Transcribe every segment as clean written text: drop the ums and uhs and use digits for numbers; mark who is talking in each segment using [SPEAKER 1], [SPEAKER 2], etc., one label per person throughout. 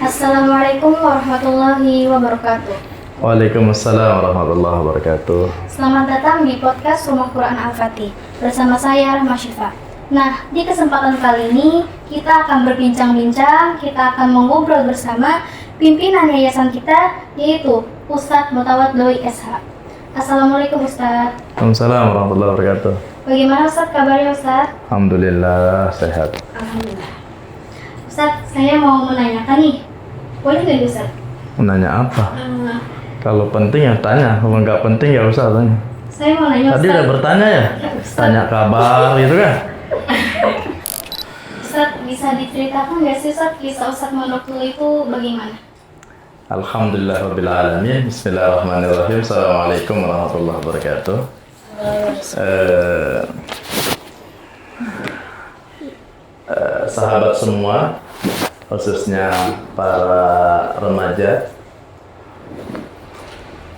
[SPEAKER 1] Assalamualaikum warahmatullahi wabarakatuh.
[SPEAKER 2] Waalaikumsalam warahmatullahi wabarakatuh.
[SPEAKER 1] Selamat datang di podcast Rumah Quran Al-Fatih bersama saya Rahma Syifa. Nah, di kesempatan kali ini kita akan berbincang-bincang, kita akan mengobrol bersama pimpinan yayasan kita, yaitu Ustadz Mutawad Doi SH. Assalamualaikum Ustadz.
[SPEAKER 2] Waalaikumsalam warahmatullahi wabarakatuh.
[SPEAKER 1] Bagaimana Ustadz kabarnya Ustadz?
[SPEAKER 2] Alhamdulillah sehat.
[SPEAKER 1] Alhamdulillah. Ustadz, saya mau menanyakan nih, boleh nggak Ustadz?
[SPEAKER 2] Menanya apa? Kalau penting ya tanya, kalau nggak penting ya usah tanya.
[SPEAKER 1] Saya mau nanya
[SPEAKER 2] Tadi
[SPEAKER 1] Ustadz.
[SPEAKER 2] udah bertanya ya? Tanya kabar gitu kan?
[SPEAKER 1] Ustadz, bisa diceritakan nggak sih Ustadz, kisah Ustadz Mondok dulu itu bagaimana?
[SPEAKER 2] Alhamdulillahirrahmanirrahim. Bismillahirrahmanirrahim. Assalamualaikum warahmatullahi wabarakatuh. Sahabat semua, khususnya para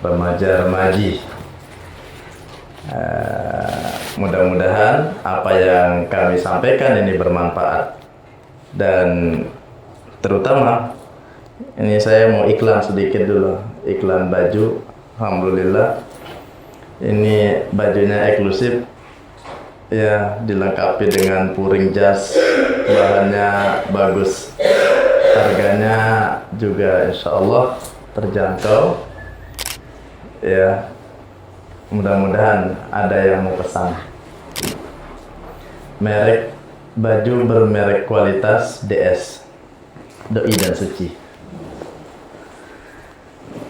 [SPEAKER 2] remaja-remaji, mudah-mudahan apa yang kami sampaikan ini bermanfaat. Dan terutama ini saya mau iklan sedikit dulu, iklan baju. Alhamdulillah ini bajunya eksklusif ya, dilengkapi dengan puring jas, bahannya bagus, harganya juga insya Allah terjangkau ya. Mudah-mudahan ada yang mau pesan. Merek baju bermerek kualitas DS, Doi dan Suci.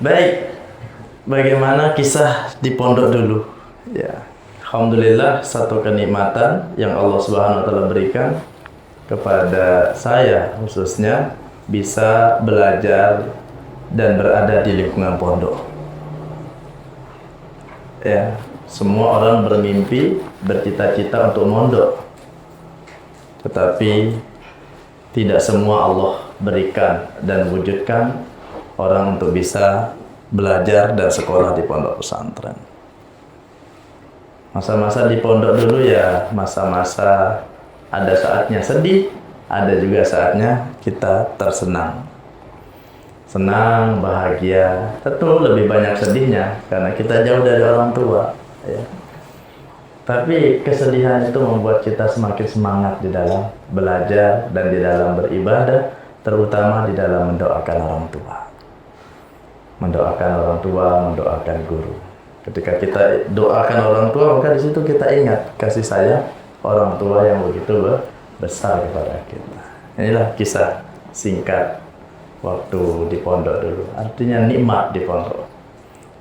[SPEAKER 2] Baik, bagaimana kisah di pondok dulu? Ya, alhamdulillah satu kenikmatan yang Allah Subhanahu wa taala berikan kepada saya, khususnya bisa belajar dan berada di lingkungan pondok. Ya, semua orang bermimpi, bercita-cita untuk mondok. Tetapi tidak semua Allah berikan dan wujudkan orang untuk bisa belajar dan sekolah di pondok pesantren. Masa-masa di pondok dulu ya masa-masa ada saatnya sedih, ada juga saatnya kita tersenang. Senang, bahagia, tentu lebih banyak sedihnya karena kita jauh dari orang tua ya. Tapi kesedihan itu membuat kita semakin semangat di dalam belajar dan di dalam beribadah, terutama di dalam mendoakan orang tua. Mendoakan orang tua, mendoakan guru. Ketika kita doakan orang tua, maka di situ kita ingat kasih sayang orang tua yang begitu besar kepada kita. Inilah kisah singkat waktu di pondok dulu. Artinya nikmat di pondok.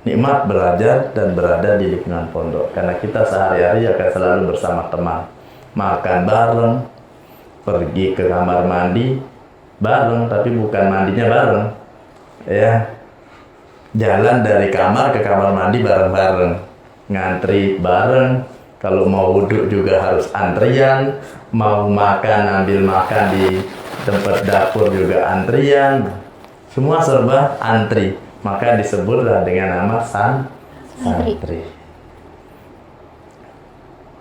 [SPEAKER 2] Nikmat belajar dan berada di lingkungan pondok. Karena kita sehari-hari akan selalu bersama teman. Makan bareng, pergi ke kamar mandi bareng, tapi bukan mandinya bareng. Ya, jalan dari kamar ke kamar mandi bareng-bareng, ngantri bareng. Kalau mau wudhu juga harus antrian, mau makan ambil makan di tempat dapur juga antrian, semua serba antri, maka disebutlah dengan nama santri.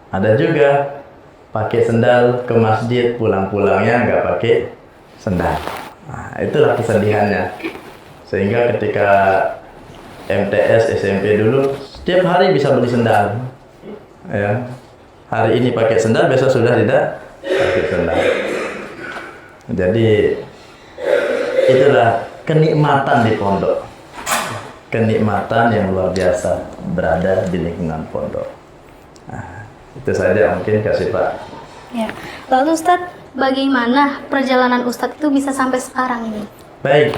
[SPEAKER 2] Ada juga pakai sendal ke masjid, pulang-pulangnya nggak pakai sendal. Nah, itulah kesedihannya. Sehingga ketika MTS SMP dulu setiap hari bisa beli sendal ya. Hari ini pakai sendal, besok sudah tidak pakai sendal. Jadi itulah kenikmatan di pondok, kenikmatan yang luar biasa berada di lingkungan pondok. Nah, itu saja mungkin Kak Syifa.
[SPEAKER 1] Ya. Lalu Ustadz, bagaimana perjalanan Ustadz itu bisa sampai sekarang ini?
[SPEAKER 2] Baik,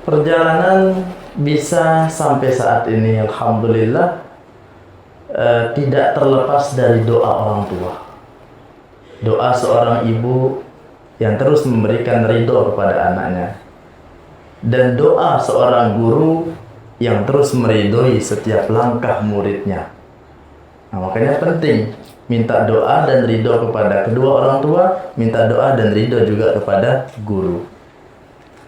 [SPEAKER 2] perjalanan bisa sampai saat ini alhamdulillah tidak terlepas dari doa orang tua. Doa seorang ibu yang terus memberikan ridho kepada anaknya, dan doa seorang guru yang terus meridhoi setiap langkah muridnya. Nah, makanya penting minta doa dan ridho kepada kedua orang tua, minta doa dan ridho juga kepada guru.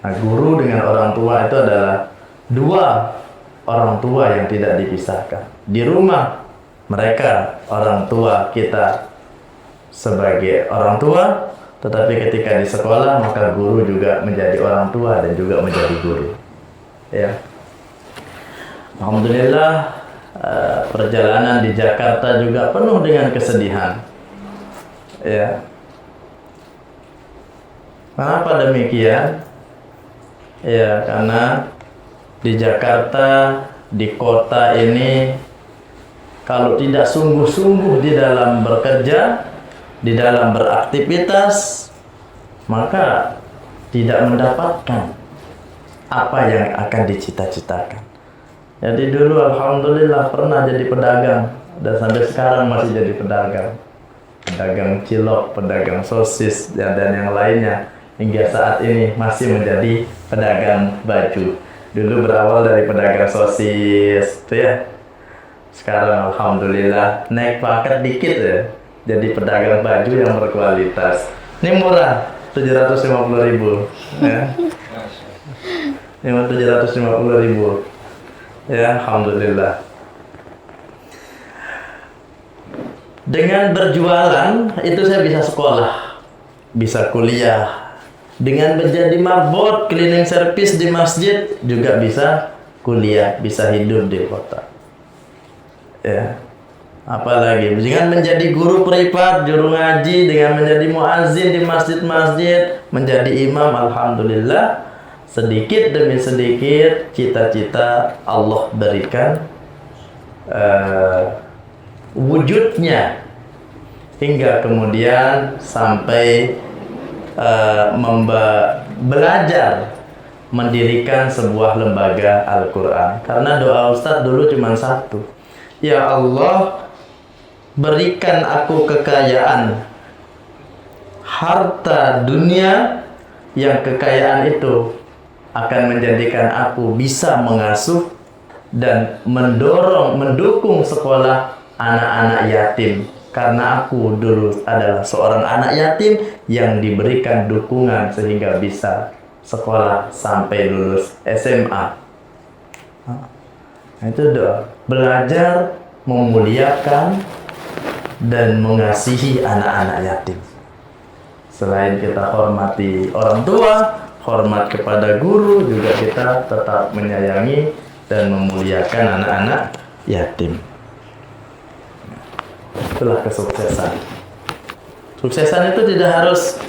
[SPEAKER 2] Nah, guru dengan orang tua itu adalah dua orang tua yang tidak dipisahkan. Di rumah mereka orang tua kita sebagai orang tua, Tetapi ketika di sekolah, maka guru juga menjadi orang tua dan juga menjadi guru. Ya. Alhamdulillah, perjalanan di Jakarta juga penuh dengan kesedihan. Ya. Kenapa demikian? Ya, karena di Jakarta, di kota ini, kalau tidak sungguh-sungguh di dalam bekerja, di dalam beraktivitas, maka tidak mendapatkan apa yang akan dicita-citakan. Jadi dulu alhamdulillah pernah jadi pedagang, dan sampai sekarang masih jadi pedagang. Pedagang cilok, pedagang sosis, dan yang lainnya. Hingga saat ini masih menjadi pedagang baju. Dulu berawal dari pedagang sosis, tuh ya. Sekarang alhamdulillah naik pangkat dikit ya, jadi pedagang baju yang berkualitas. Ini murah, 750.000 ya. 750.000 ya, alhamdulillah. Dengan berjualan itu saya bisa sekolah, bisa kuliah. Dengan menjadi marbot, cleaning service di masjid juga bisa kuliah, bisa hidup di kota. Ya. Apalagi dengan menjadi guru privat, juru ngaji, dengan menjadi muazin di masjid-masjid, menjadi imam, alhamdulillah, sedikit demi sedikit cita-cita Allah berikan wujudnya, hingga kemudian sampai belajar mendirikan sebuah lembaga Al-Quran. Karena doa Ustadz dulu cuma satu, ya Allah, berikan aku kekayaan harta dunia yang kekayaan itu akan menjadikan aku bisa mengasuh dan mendukung sekolah anak-anak yatim. Karena aku dulu adalah seorang anak yatim yang diberikan dukungan sehingga bisa sekolah sampai lulus SMA. Nah, itu doa. Belajar memuliakan dan mengasihi anak-anak yatim. Selain kita hormati orang tua, hormat kepada guru, juga kita tetap menyayangi dan memuliakan anak-anak yatim. Itulah kesuksesan. Suksesan itu tidak harus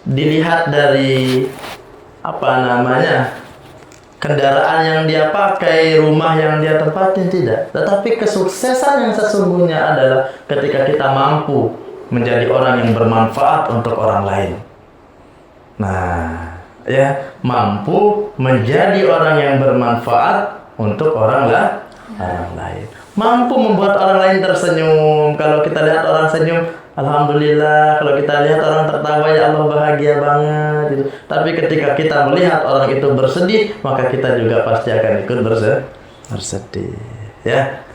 [SPEAKER 2] dilihat dari kendaraan yang dia pakai, rumah yang dia tempatin, tidak. Tetapi kesuksesan yang sesungguhnya adalah ketika kita mampu menjadi orang yang bermanfaat untuk orang lain. Nah, ya, mampu menjadi orang yang bermanfaat untuk orang lain. Mampu membuat orang lain tersenyum. Kalau kita lihat orang senyum, alhamdulillah. Kalau kita lihat orang tertawa, ya Allah, bahagia banget gitu. Tapi ketika kita melihat orang itu bersedih, maka kita juga pasti akan ikut bersedih. Ya.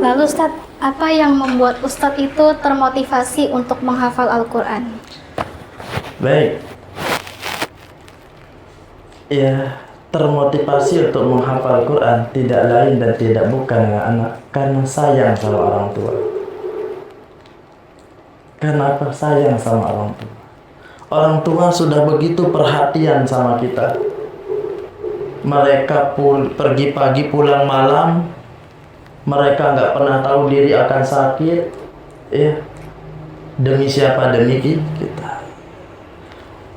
[SPEAKER 1] Lalu Ustadz, apa yang membuat Ustadz itu termotivasi untuk menghafal Al-Quran?
[SPEAKER 2] Baik. Ya, termotivasi untuk menghafal Quran tidak lain dan tidak bukan anak, karena sayang sama orang tua. Kenapa sayang sama orang tua? Orang tua sudah begitu perhatian sama kita. Mereka pergi pagi pulang malam. Mereka nggak pernah tahu diri akan sakit. Ya, demi siapa? Demi kita.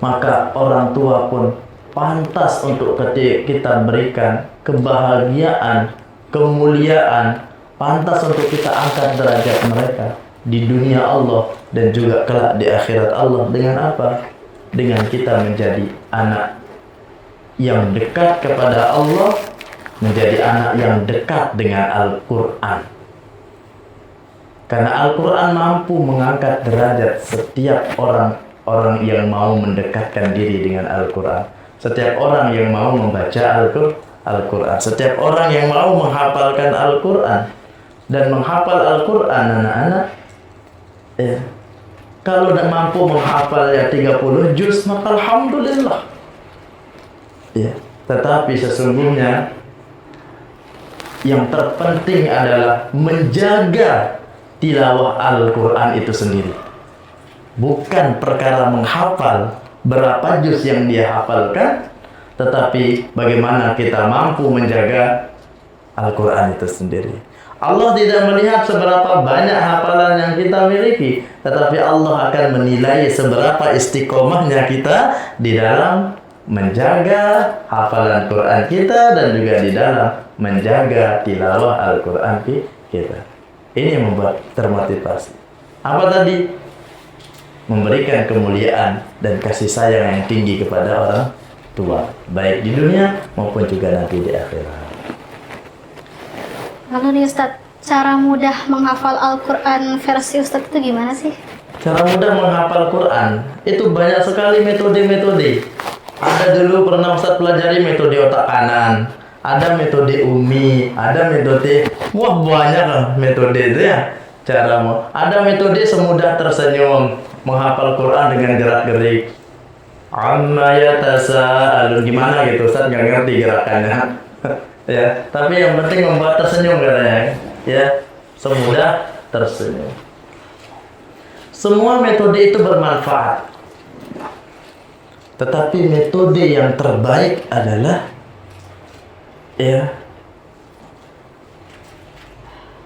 [SPEAKER 2] Maka orang tua pun pantas untuk kita berikan kebahagiaan, kemuliaan, pantas untuk kita angkat derajat mereka di dunia Allah dan juga kelak di akhirat Allah. Dengan apa? Dengan kita menjadi anak yang dekat kepada Allah, menjadi anak yang dekat dengan Al-Quran. Karena Al-Quran mampu mengangkat derajat setiap orang yang mau mendekatkan diri dengan Al-Quran. Setiap orang yang mau membaca Al-Quran, setiap orang yang mau menghafalkan Al-Quran dan menghafal Al-Quran, anak-anak, ya, kalau tidak mampu menghafal 30 juz, maka alhamdulillah. Ya, tetapi sesungguhnya yang terpenting adalah menjaga tilawah Al-Quran itu sendiri. Bukan perkara menghafal berapa juz yang dia hafalkan, tetapi bagaimana kita mampu menjaga Al-Quran itu sendiri. Allah tidak melihat seberapa banyak hafalan yang kita miliki, tetapi Allah akan menilai seberapa istiqomahnya kita di dalam menjaga hafalan Quran kita dan juga di dalam menjaga tilawah Al-Quran kita. Ini yang membuat termotivasi. Apa tadi? Memberikan kemuliaan dan kasih sayang yang tinggi kepada orang tua, baik di dunia maupun juga nanti di akhirat.
[SPEAKER 1] Lalu nih Ustadz, cara mudah menghafal Al-Quran versi Ustadz itu gimana sih?
[SPEAKER 2] Cara mudah menghafal Quran itu banyak sekali metode-metode. Ada dulu pernah Ustadz pelajari metode otak kanan, ada metode umi, ada metode, wah banyak lah metode itu ya. Ada metode semudah tersenyum, menghafal Quran dengan gerak-gerik. Amma yatasaalun, gimana gitu Ustadz nggak ngerti gerakannya. Ya, tapi yang penting membuat tersenyum katanya. Ya, semudah tersenyum. Semua metode itu bermanfaat. Tetapi metode yang terbaik adalah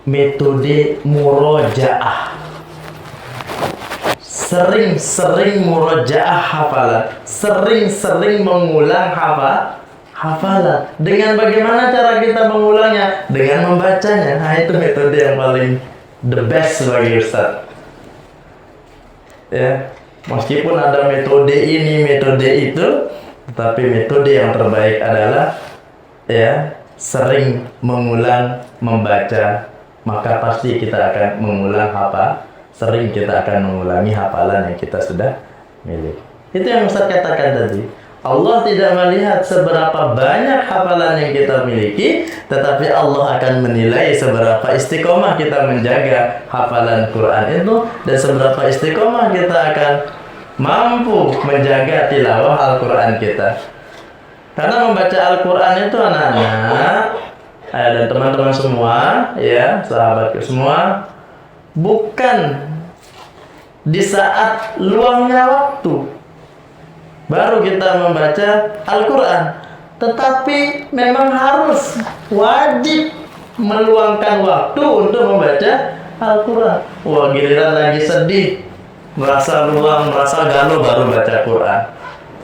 [SPEAKER 2] metode murojaah. Sering-sering murojaah hafalan, sering-sering mengulang hafalan. Dengan bagaimana cara kita mengulangnya? Dengan membacanya. Nah, itu metode yang paling the best bagi Ustaz. Ya, meskipun ada metode ini, metode itu, tetapi metode yang terbaik adalah sering mengulang membaca, maka pasti kita akan mengulang sering kita akan mengulangi hafalan yang kita sudah miliki. Itu yang Ustaz katakan tadi. Allah tidak melihat seberapa banyak hafalan yang kita miliki, tetapi Allah akan menilai seberapa istiqomah kita menjaga hafalan Quran itu, dan seberapa istiqomah kita akan mampu menjaga tilawah Al-Quran kita. Karena membaca Al-Quran itu anak-anak dan teman-teman semua, ya sahabatku semua, bukan di saat luangnya waktu baru kita membaca Al-Quran, tetapi memang harus wajib meluangkan waktu untuk membaca Al-Quran. Wah, giliran lagi sedih, merasa luang, merasa galau baru baca Quran.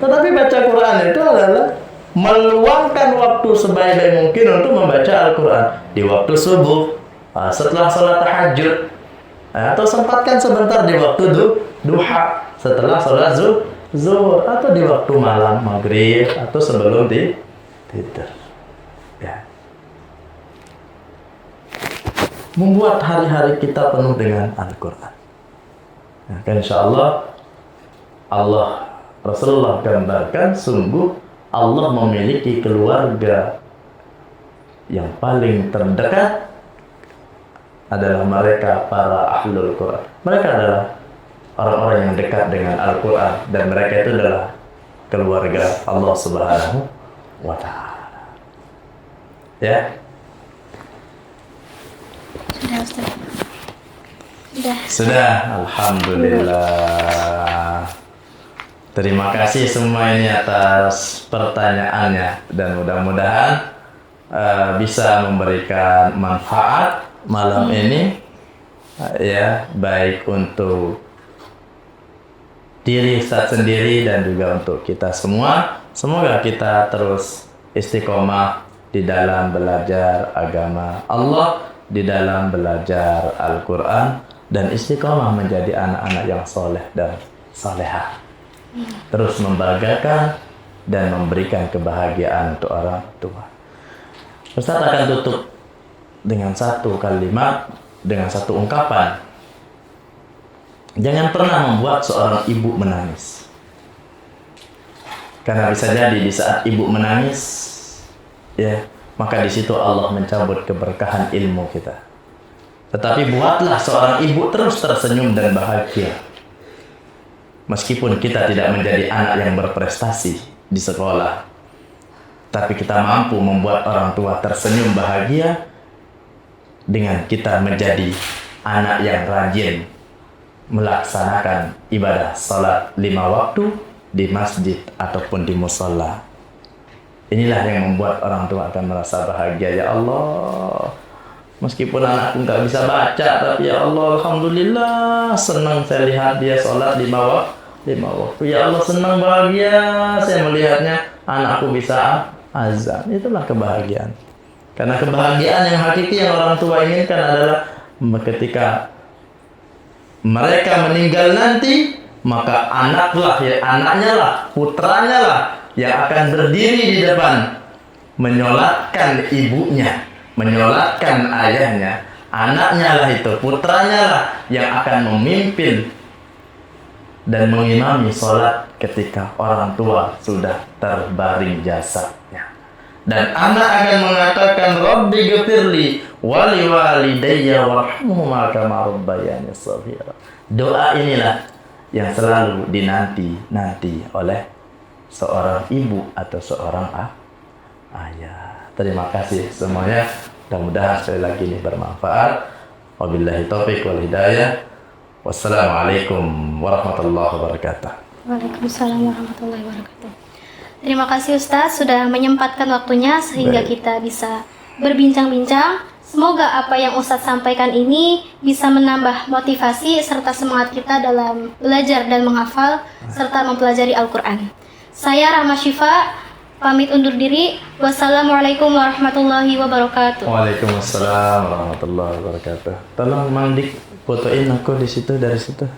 [SPEAKER 2] Tetapi baca Quran itu adalah meluangkan waktu sebaik mungkin untuk membaca Al-Quran di waktu subuh, setelah sholat tahajud, atau sempatkan sebentar di waktu duha, setelah sholat zuhur, atau di waktu malam maghrib, atau sebelum tidur. Ya. Membuat hari-hari kita penuh dengan Al-Quran. Nah, insya Allah Rasulullah gambarkan sungguh Allah memiliki keluarga yang paling terdekat adalah mereka para ahlul Quran. Mereka adalah orang-orang yang dekat dengan Al-Quran, dan mereka itu adalah keluarga Allah Subhanahu wa Ta'ala. Ya.
[SPEAKER 1] Sudah Ustaz.
[SPEAKER 2] Sudah, alhamdulillah. Terima kasih semua ini atas pertanyaannya, dan mudah-mudahan bisa memberikan manfaat malam ini, ya, baik untuk diri Ustaz sendiri dan juga untuk kita semua. Semoga kita terus istiqomah di dalam belajar agama Allah, di dalam belajar Al-Quran, dan istiqomah menjadi anak-anak yang soleh dan salehah. Terus membanggakan dan memberikan kebahagiaan untuk orang tua. Ustaz akan tutup dengan satu kalimat, dengan satu ungkapan. Jangan pernah membuat seorang ibu menangis. Karena bisa jadi di saat ibu menangis, ya, maka di situ Allah mencabut keberkahan ilmu kita. Tetapi buatlah seorang ibu terus tersenyum dan bahagia. Meskipun kita tidak menjadi anak yang berprestasi di sekolah, tapi kita mampu membuat orang tua tersenyum bahagia dengan kita menjadi anak yang rajin melaksanakan ibadah salat 5 waktu di masjid ataupun di musola. Inilah yang membuat orang tua akan merasa bahagia. Ya Allah, meskipun anakku nggak bisa baca, tapi ya Allah, alhamdulillah senang saya lihat dia sholat 5 waktu. Ya Allah, senang bahagia saya melihatnya anakku bisa azan. Itulah kebahagiaan. Karena kebahagiaan yang hakiki yang orang tua inginkan adalah ketika mereka meninggal nanti, maka anaknya lah, putranya lah yang akan berdiri di depan menyolatkan ibunya, menyolatkan ayahnya. Anaknya lah itu, putranya lah yang akan memimpin dan mengimami sholat ketika orang tua sudah terbaring jasadnya. Dan anak akan mengatakan, Rabbi ghafirli wali walidayya warhamhuma kama rabbayani shaghira. Doa inilah yang selalu dinanti oleh seorang ibu atau seorang ayah. Terima kasih semuanya. Mudah-mudahan sekali lagi ini bermanfaat. Wabillahi taufiq wal hidayah. Wassalamualaikum warahmatullahi wabarakatuh.
[SPEAKER 1] Waalaikumsalam warahmatullahi wabarakatuh. Terima kasih Ustadz sudah menyempatkan waktunya sehingga kita bisa berbincang-bincang. Semoga apa yang Ustadz sampaikan ini bisa menambah motivasi serta semangat kita dalam belajar dan menghafal serta mempelajari Al-Quran. Saya Rahma Syifa, pamit undur diri. Wassalamualaikum warahmatullahi wabarakatuh.
[SPEAKER 2] Waalaikumsalam warahmatullahi wabarakatuh. Tolong Mang Dik fotoin aku di situ, dari situ.